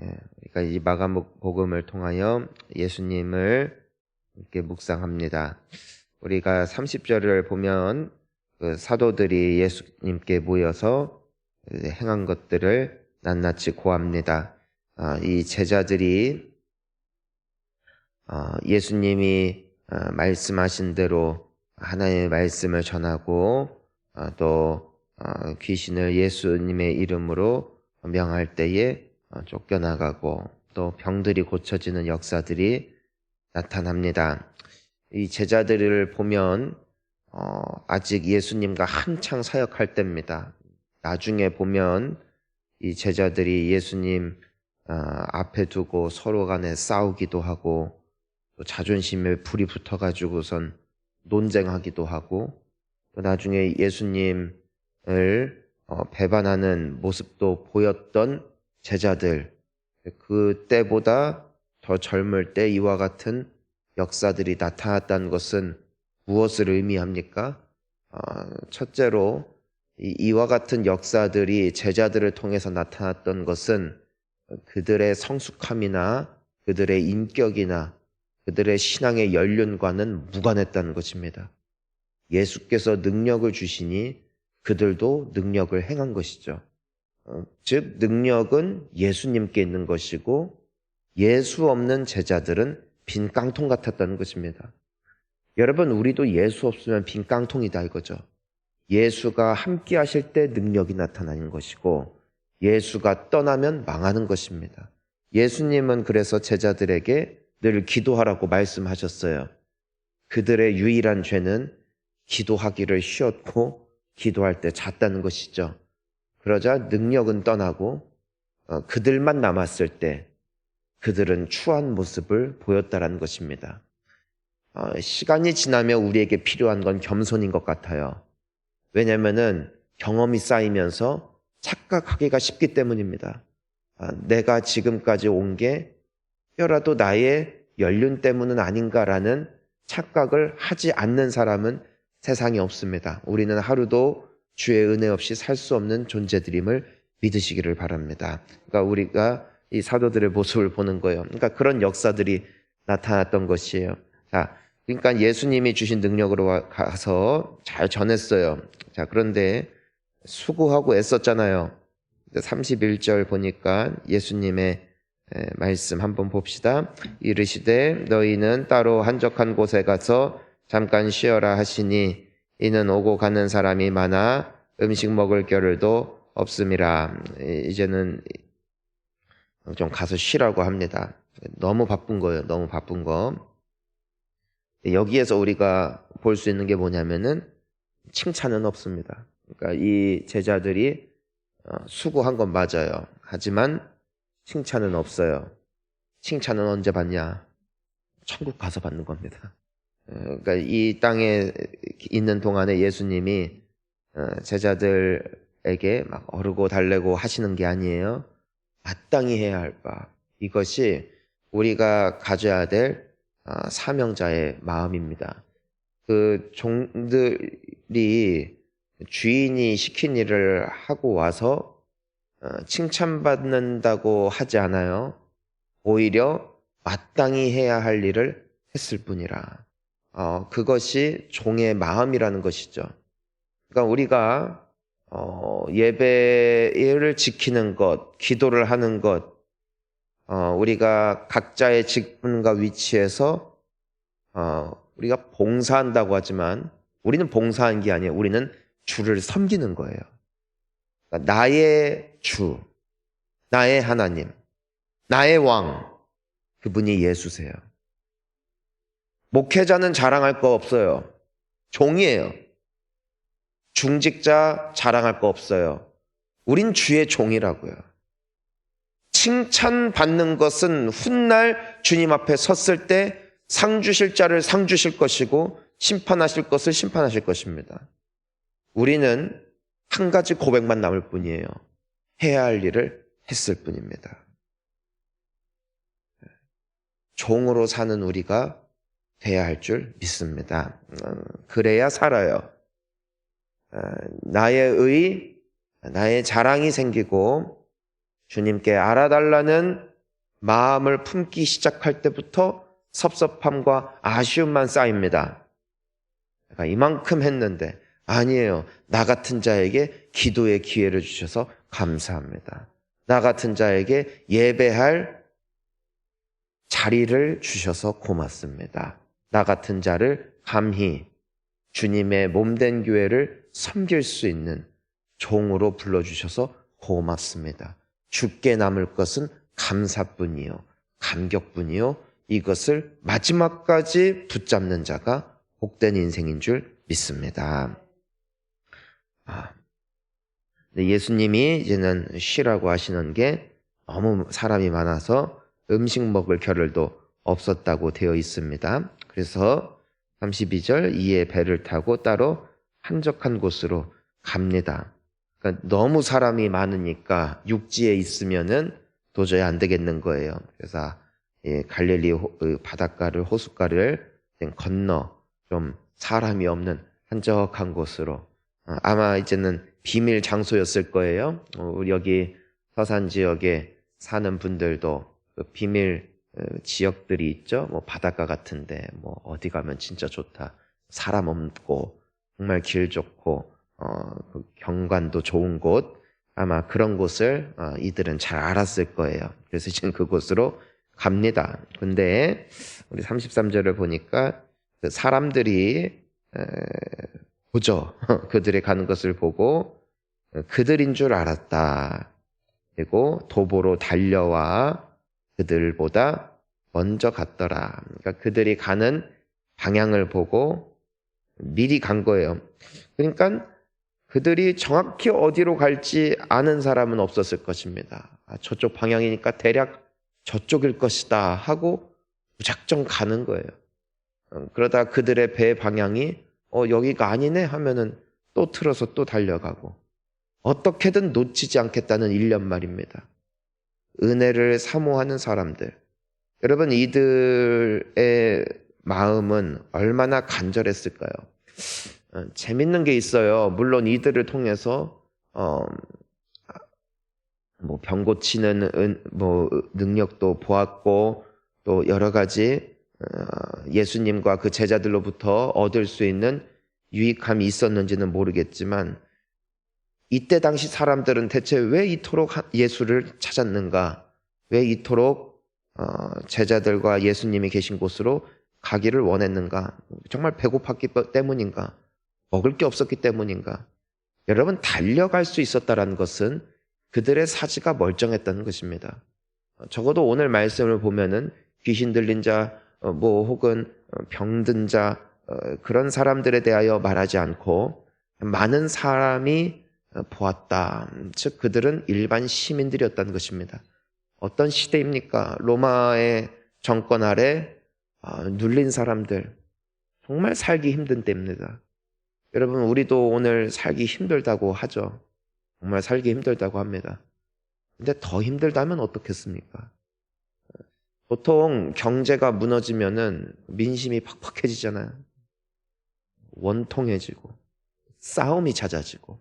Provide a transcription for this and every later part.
그러니까 이 마가복음을 통하여 예수님을 이렇게 묵상합니다. 우리가 30절을 보면 그 사도들이 예수님께 모여서 행한 것들을 낱낱이 고합니다. 이 제자들이 예수님이 말씀하신 대로 하나님의 말씀을 전하고 또 귀신을 예수님의 이름으로 명할 때에 쫓겨나가고 또 병들이 고쳐지는 역사들이 나타납니다. 이 제자들을 보면 아직 예수님과 한창 사역할 때입니다. 나중에 보면 이 제자들이 예수님 앞에 두고 서로 간에 싸우기도 하고 또 자존심에 불이 붙어가지고선 논쟁하기도 하고 또 나중에 예수님을 배반하는 모습도 보였던 제자들, 그때보다 더 젊을 때 이와 같은 역사들이 나타났다는 것은 무엇을 의미합니까? 첫째로 이와 같은 역사들이 제자들을 통해서 나타났던 것은 그들의 성숙함이나 그들의 인격이나 그들의 신앙의 연륜과는 무관했다는 것입니다. 예수께서 능력을 주시니 그들도 능력을 행한 것이죠. 즉 능력은 예수님께 있는 것이고 예수 없는 제자들은 빈 깡통 같았다는 것입니다. 여러분, 우리도 예수 없으면 빈 깡통이다 이거죠. 예수가 함께 하실 때 능력이 나타나는 것이고 예수가 떠나면 망하는 것입니다. 예수님은 그래서 제자들에게 늘 기도하라고 말씀하셨어요. 그들의 유일한 죄는 기도하기를 쉬었고 기도할 때 잤다는 것이죠. 그러자 능력은 떠나고 그들만 남았을 때 그들은 추한 모습을 보였다라는 것입니다. 시간이 지나면 우리에게 필요한 건 겸손인 것 같아요. 왜냐하면 경험이 쌓이면서 착각하기가 쉽기 때문입니다. 내가 지금까지 온 게 특별하도 나의 연륜 때문은 아닌가라는 착각을 하지 않는 사람은 세상에 없습니다. 우리는 하루도 주의 은혜 없이 살 수 없는 존재들임을 믿으시기를 바랍니다. 그러니까 우리가 이 사도들의 모습을 보는 거예요. 그러니까 그런 역사들이 나타났던 것이에요. 자, 그러니까 예수님이 주신 능력으로 가서 잘 전했어요. 자, 그런데 수고하고 애썼잖아요. 31절 보니까 예수님의 말씀 한번 봅시다. 이르시되 너희는 따로 한적한 곳에 가서 잠깐 쉬어라 하시니 이는 오고 가는 사람이 많아 음식 먹을 겨를도 없음이라. 이제는 좀 가서 쉬라고 합니다. 너무 바쁜 거예요. 너무 바쁜 거. 여기에서 우리가 볼 수 있는 게 뭐냐면은 칭찬은 없습니다. 그러니까 이 제자들이 수고한 건 맞아요. 하지만 칭찬은 없어요. 칭찬은 언제 받냐? 천국 가서 받는 겁니다. 그러니까 이 땅에 있는 동안에 예수님이 제자들에게 막 어르고 달래고 하시는 게 아니에요. 마땅히 해야 할 바. 이것이 우리가 가져야 될 사명자의 마음입니다. 그 종들이 주인이 시킨 일을 하고 와서 칭찬받는다고 하지 않아요. 오히려 마땅히 해야 할 일을 했을 뿐이라. 그것이 종의 마음이라는 것이죠. 그러니까 우리가 예배를 지키는 것, 기도를 하는 것, 우리가 각자의 직분과 위치에서 우리가 봉사한다고 하지만 우리는 봉사한 게 아니에요. 우리는 주를 섬기는 거예요. 그러니까 나의 주, 나의 하나님, 나의 왕, 그분이 예수세요. 목회자는 자랑할 거 없어요. 종이에요. 중직자 자랑할 거 없어요. 우린 주의 종이라고요. 칭찬받는 것은 훗날 주님 앞에 섰을 때 상 주실 자를 상 주실 것이고 심판하실 것을 심판하실 것입니다. 우리는 한 가지 고백만 남을 뿐이에요. 해야 할 일을 했을 뿐입니다. 종으로 사는 우리가 돼야 할 줄 믿습니다. 그래야 살아요. 나의 자랑이 생기고 주님께 알아달라는 마음을 품기 시작할 때부터 섭섭함과 아쉬움만 쌓입니다. 내가 이만큼 했는데 아니에요. 나 같은 자에게 기도의 기회를 주셔서 감사합니다. 나 같은 자에게 예배할 자리를 주셔서 고맙습니다. 나 같은 자를 감히 주님의 몸된 교회를 섬길 수 있는 종으로 불러주셔서 고맙습니다. 죽게 남을 것은 감사뿐이요, 감격뿐이요, 이것을 마지막까지 붙잡는 자가 복된 인생인 줄 믿습니다. 예수님이 이제는 쉬라고 하시는 게 너무 사람이 많아서 음식 먹을 겨를도 없었다고 되어 있습니다. 그래서 32절 이에 배를 타고 따로 한적한 곳으로 갑니다. 그러니까 너무 사람이 많으니까 육지에 있으면은 도저히 안 되겠는 거예요. 그래서 갈릴리 바닷가를 호숫가를 건너 좀 사람이 없는 한적한 곳으로, 아마 이제는 비밀 장소였을 거예요. 우리 여기 서산 지역에 사는 분들도 그 비밀 지역들이 있죠. 뭐 바닷가 같은데 뭐 어디 가면 진짜 좋다, 사람 없고 정말 길 좋고 그 경관도 좋은 곳, 아마 그런 곳을 이들은 잘 알았을 거예요. 그래서 지금 그곳으로 갑니다. 근데 우리 33절을 보니까 그 사람들이 보죠. 그들이 가는 것을 보고 그들인 줄 알았다. 그리고 도보로 달려와 그들보다 먼저 갔더라. 그러니까 그들이 가는 방향을 보고 미리 간 거예요. 그러니까 그들이 정확히 어디로 갈지 아는 사람은 없었을 것입니다. 저쪽 방향이니까 대략 저쪽일 것이다 하고 무작정 가는 거예요. 그러다 그들의 배 방향이 여기가 아니네 하면은 또 틀어서 또 달려가고, 어떻게든 놓치지 않겠다는 일념 말입니다. 은혜를 사모하는 사람들, 여러분 이들의 마음은 얼마나 간절했을까요? 재밌는 게 있어요. 물론 이들을 통해서 뭐 병 고치는 뭐 능력도 보았고 또 여러 가지 예수님과 그 제자들로부터 얻을 수 있는 유익함이 있었는지는 모르겠지만, 이때 당시 사람들은 대체 왜 이토록 예수를 찾았는가? 왜 이토록 제자들과 예수님이 계신 곳으로 가기를 원했는가? 정말 배고팠기 때문인가? 먹을 게 없었기 때문인가? 여러분, 달려갈 수 있었다는 것은 그들의 사지가 멀쩡했다는 것입니다. 적어도 오늘 말씀을 보면은 귀신 들린 자, 뭐 혹은 병든 자, 그런 사람들에 대하여 말하지 않고 많은 사람이 보았다. 즉 그들은 일반 시민들이었다는 것입니다. 어떤 시대입니까? 로마의 정권 아래 눌린 사람들, 정말 살기 힘든 때입니다. 여러분, 우리도 오늘 살기 힘들다고 하죠. 정말 살기 힘들다고 합니다. 근데 더 힘들다면 어떻겠습니까? 보통 경제가 무너지면은 민심이 팍팍해지잖아요. 원통해지고 싸움이 잦아지고.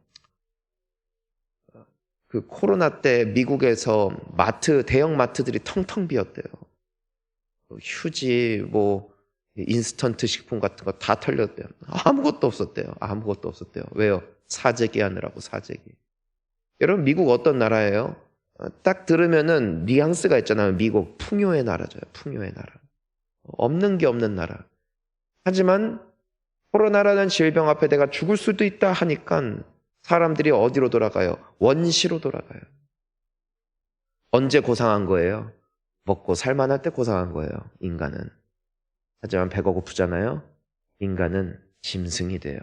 그 코로나 때 미국에서 대형 마트들이 텅텅 비었대요. 휴지, 뭐 인스턴트 식품 같은 거 다 털렸대요. 아무것도 없었대요. 아무것도 없었대요. 왜요? 사재기 하느라고, 사재기. 여러분, 미국 어떤 나라예요? 딱 들으면은 뉘앙스가 있잖아요. 미국 풍요의 나라죠. 풍요의 나라. 없는 게 없는 나라. 하지만 코로나라는 질병 앞에 내가 죽을 수도 있다 하니까 사람들이 어디로 돌아가요? 원시로 돌아가요. 언제 고상한 거예요? 먹고 살만할 때 고상한 거예요, 인간은. 하지만 배가 고프잖아요? 인간은 짐승이 돼요.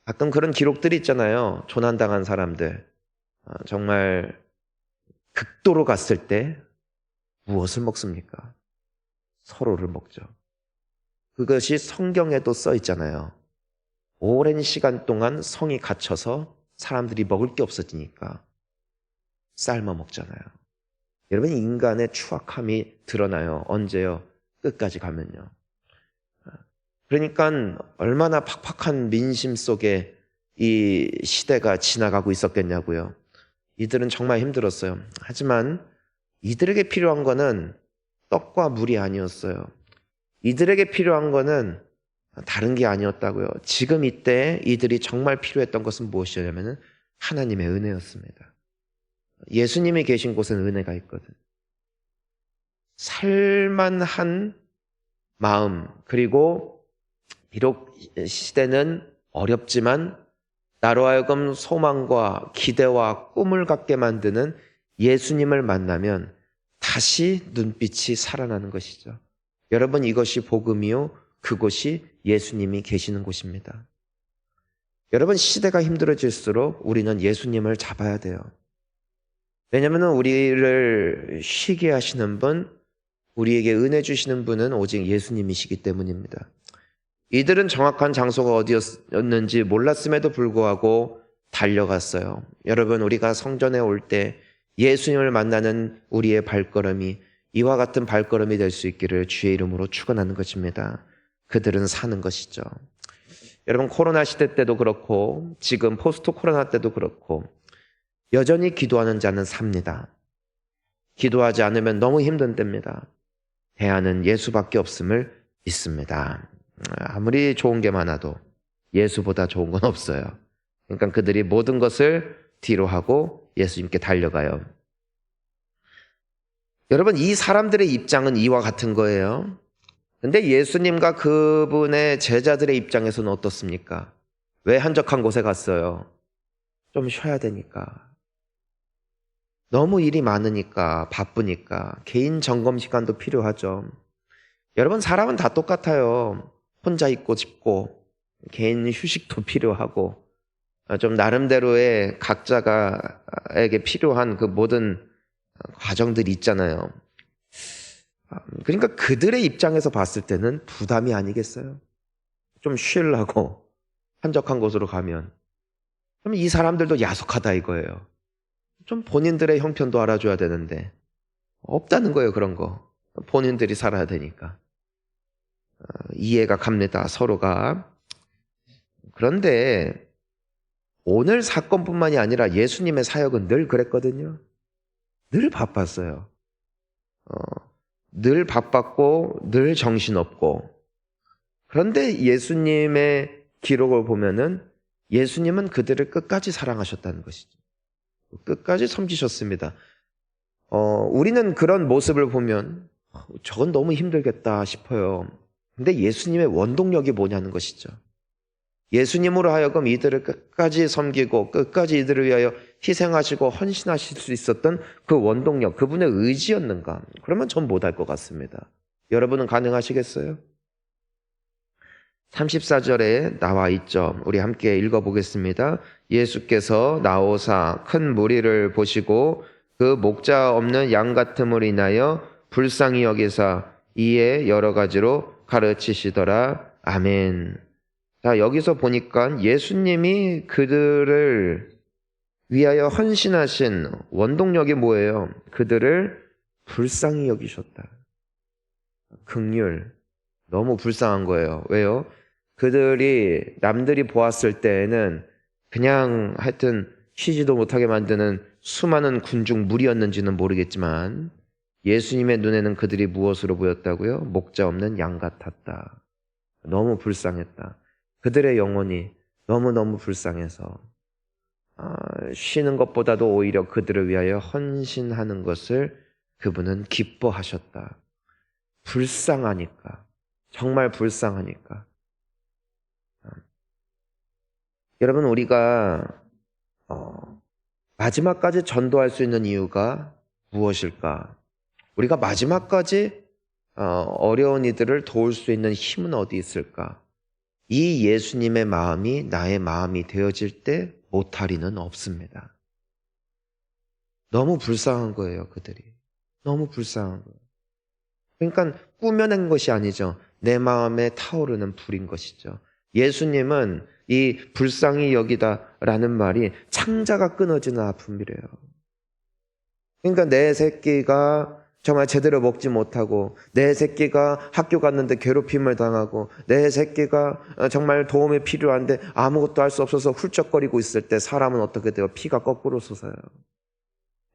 가끔 그런 기록들이 있잖아요. 조난당한 사람들. 정말 극도로 갔을 때 무엇을 먹습니까? 서로를 먹죠. 그것이 성경에도 써 있잖아요. 오랜 시간 동안 성이 갇혀서 사람들이 먹을 게 없어지니까 삶아 먹잖아요. 여러분, 인간의 추악함이 드러나요. 언제요? 끝까지 가면요. 그러니까 얼마나 팍팍한 민심 속에 이 시대가 지나가고 있었겠냐고요. 이들은 정말 힘들었어요. 하지만 이들에게 필요한 거는 떡과 물이 아니었어요. 이들에게 필요한 거는 다른 게 아니었다고요. 지금 이때 이들이 정말 필요했던 것은 무엇이냐면 하나님의 은혜였습니다. 예수님이 계신 곳은 은혜가 있거든. 살만한 마음, 그리고 비록 시대는 어렵지만 나로 하여금 소망과 기대와 꿈을 갖게 만드는 예수님을 만나면 다시 눈빛이 살아나는 것이죠. 여러분, 이것이 복음이요, 그곳이 예수님이 계시는 곳입니다. 여러분, 시대가 힘들어질수록 우리는 예수님을 잡아야 돼요. 왜냐하면 우리를 쉬게 하시는 분, 우리에게 은혜 주시는 분은 오직 예수님이시기 때문입니다. 이들은 정확한 장소가 어디였는지 몰랐음에도 불구하고 달려갔어요. 여러분, 우리가 성전에 올 때 예수님을 만나는 우리의 발걸음이 이와 같은 발걸음이 될 수 있기를 주의 이름으로 축원하는 것입니다. 그들은 사는 것이죠. 여러분, 코로나 시대 때도 그렇고 지금 포스트 코로나 때도 그렇고 여전히 기도하는 자는 삽니다. 기도하지 않으면 너무 힘든 때입니다. 대안은 예수밖에 없음을 믿습니다. 아무리 좋은 게 많아도 예수보다 좋은 건 없어요. 그러니까 그들이 모든 것을 뒤로 하고 예수님께 달려가요. 여러분, 이 사람들의 입장은 이와 같은 거예요. 근데 예수님과 그분의 제자들의 입장에서는 어떻습니까? 왜 한적한 곳에 갔어요? 좀 쉬어야 되니까. 너무 일이 많으니까, 바쁘니까, 개인 점검 시간도 필요하죠. 여러분, 사람은 다 똑같아요. 혼자 있고 싶고, 개인 휴식도 필요하고, 좀 나름대로의 각자가에게 필요한 그 모든 과정들이 있잖아요. 그러니까 그들의 입장에서 봤을 때는 부담이 아니겠어요? 좀 쉬려고 한적한 곳으로 가면. 그럼 이 사람들도 야속하다 이거예요. 좀 본인들의 형편도 알아줘야 되는데 없다는 거예요, 그런 거. 본인들이 살아야 되니까. 이해가 갑니다, 서로가. 그런데 오늘 사건뿐만이 아니라 예수님의 사역은 늘 그랬거든요. 늘 바빴어요. 늘 바빴고 늘 정신없고. 그런데 예수님의 기록을 보면은 예수님은 그들을 끝까지 사랑하셨다는 것이죠. 끝까지 섬기셨습니다. 우리는 그런 모습을 보면 저건 너무 힘들겠다 싶어요. 근데 예수님의 원동력이 뭐냐는 것이죠. 예수님으로 하여금 이들을 끝까지 섬기고 끝까지 이들을 위하여 희생하시고 헌신하실 수 있었던 그 원동력, 그분의 의지였는가? 그러면 전 못할 것 같습니다. 여러분은 가능하시겠어요? 34절에 나와 있죠. 우리 함께 읽어보겠습니다. 예수께서 나오사 큰 무리를 보시고 그 목자 없는 양 같음을 인하여 불쌍히 여기사 이에 여러 가지로 가르치시더라. 아멘. 자, 여기서 보니까 예수님이 그들을 위하여 헌신하신 원동력이 뭐예요? 그들을 불쌍히 여기셨다. 긍휼. 너무 불쌍한 거예요. 왜요? 그들이 남들이 보았을 때에는 그냥 하여튼 쉬지도 못하게 만드는 수많은 군중 무리였는지는 모르겠지만 예수님의 눈에는 그들이 무엇으로 보였다고요? 목자 없는 양 같았다. 너무 불쌍했다. 그들의 영혼이 너무너무 불쌍해서 쉬는 것보다도 오히려 그들을 위하여 헌신하는 것을 그분은 기뻐하셨다. 불쌍하니까. 정말 불쌍하니까. 여러분, 우리가 마지막까지 전도할 수 있는 이유가 무엇일까? 우리가 마지막까지 어려운 이들을 도울 수 있는 힘은 어디 있을까? 이 예수님의 마음이 나의 마음이 되어질 때 못할 리는 없습니다. 너무 불쌍한 거예요, 그들이. 너무 불쌍한 거예요. 그러니까 꾸며낸 것이 아니죠. 내 마음에 타오르는 불인 것이죠. 예수님은 이 불쌍히 여기다라는 말이 창자가 끊어지는 아픔이래요. 그러니까 내 새끼가 정말 제대로 먹지 못하고, 내 새끼가 학교 갔는데 괴롭힘을 당하고, 내 새끼가 정말 도움이 필요한데 아무것도 할 수 없어서 훌쩍거리고 있을 때 사람은 어떻게 돼요? 피가 거꾸로 솟아요.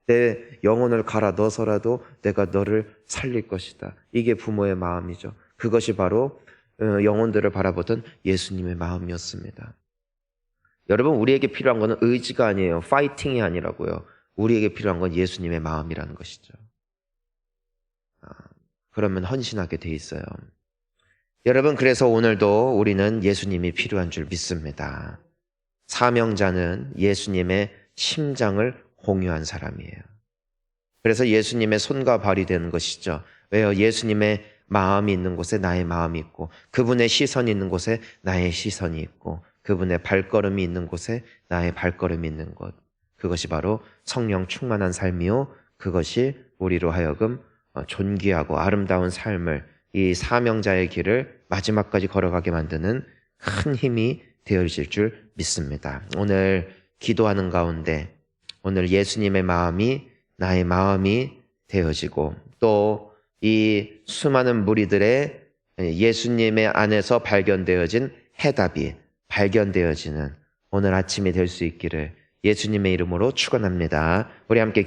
내 영혼을 갈아 넣어서라도 내가 너를 살릴 것이다. 이게 부모의 마음이죠. 그것이 바로 영혼들을 바라보던 예수님의 마음이었습니다. 여러분, 우리에게 필요한 것은 의지가 아니에요. 파이팅이 아니라고요. 우리에게 필요한 건 예수님의 마음이라는 것이죠. 그러면 헌신하게 돼 있어요. 여러분, 그래서 오늘도 우리는 예수님이 필요한 줄 믿습니다. 사명자는 예수님의 심장을 공유한 사람이에요. 그래서 예수님의 손과 발이 되는 것이죠. 왜요? 예수님의 마음이 있는 곳에 나의 마음이 있고, 그분의 시선이 있는 곳에 나의 시선이 있고, 그분의 발걸음이 있는 곳에 나의 발걸음이 있는 것. 그것이 바로 성령 충만한 삶이요, 그것이 우리로 하여금 존귀하고 아름다운 삶을, 이 사명자의 길을 마지막까지 걸어가게 만드는 큰 힘이 되어질 줄 믿습니다. 오늘 기도하는 가운데 오늘 예수님의 마음이 나의 마음이 되어지고, 또 이 수많은 무리들의 예수님의 안에서 발견되어진 해답이 발견되어지는 오늘 아침이 될 수 있기를 예수님의 이름으로 축원합니다. 우리 함께